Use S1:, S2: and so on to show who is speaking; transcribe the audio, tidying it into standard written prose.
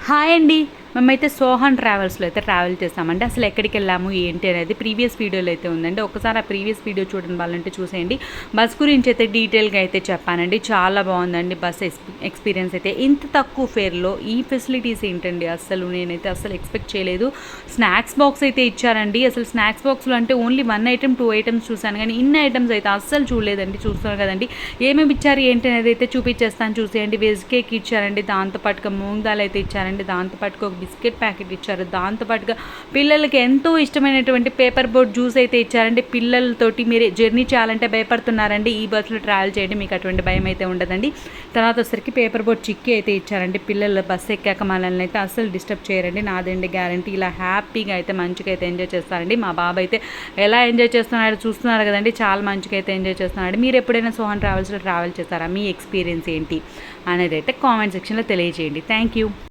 S1: Hi అండి. మేమైతే సోహన్ ట్రావెల్స్లో అయితే ట్రావెల్ చేస్తామండి. అసలు ఎక్కడికి వెళ్ళాము ఏంటి అనేది ప్రీవియస్ వీడియోలో అయితే ఉందండి. ఒకసారి ఆ ప్రీవియస్ వీడియో చూడని వాళ్ళంటే చూసేయండి. బస్ గురించి అయితే డీటెయిల్గా అయితే చెప్పానండి. చాలా బాగుందండి బస్ ఎక్స్పీరియన్స్ అయితే. ఇంత తక్కువ ఫేర్లో ఈ ఫెసిలిటీస్ ఏంటండి, అసలు నేనైతే అసలు ఎక్స్పెక్ట్ చేయలేదు. స్నాక్స్ బాక్స్ అయితే ఇచ్చారండి. అసలు స్నాక్స్ బాక్స్లో అంటే ఓన్లీ 1 ఐటమ్ 2 ఐటమ్స్ చూసాను, కానీ ఇన్ని ఐటమ్స్ అయితే అస్సలు చూడలేదండి. చూస్తున్నారు కదండి ఏమేమి ఇచ్చారు ఏంటి అనేది అయితే చూపించేస్తాను, చూసేయండి. వెజ్ కేక్ ఇచ్చారండి, దాంతోపాటుగా మూంగ్ దాల్ అయితే ఇచ్చారండి, దాంతోపాటుగా ఒక బిస్కెట్ ప్యాకెట్ ఇచ్చారు, దాంతోపాటుగా పిల్లలకి ఎంతో ఇష్టమైనటువంటి పేపర్ బోట్ జ్యూస్ అయితే ఇచ్చారండి. పిల్లలతోటి మీరు జర్నీ చేయాలంటే భయపడుతున్నారండి, ఈ బస్సులో ట్రావెల్ చేయండి, మీకు అటువంటి భయం అయితే ఉండదండి. తర్వాత వచ్చరికి పేపర్ బోట్ చిక్కీ అయితే ఇచ్చారండి. పిల్లలు బస్సు ఎక్కాక మనల్ని అయితే అస్సలు డిస్టర్బ్ చేయరండి, నాదండి గ్యారంటీ. ఇలా హ్యాపీగా అయితే మంచిగా అయితే ఎంజాయ్ చేస్తారండి. మా బాబు అయితే ఎలా ఎంజాయ్ చేస్తున్నాడో చూస్తున్నారు కదండి, చాలా మంచిగా అయితే ఎంజాయ్ చేస్తున్నాడు. మీరు ఎప్పుడైనా సోహన్ ట్రావెల్స్లో ట్రావెల్ చేస్తారా, మీ ఎక్స్పీరియన్స్ ఏంటి అనేది అయితే కామెంట్ సెక్షన్లో తెలియజేయండి. Thank you.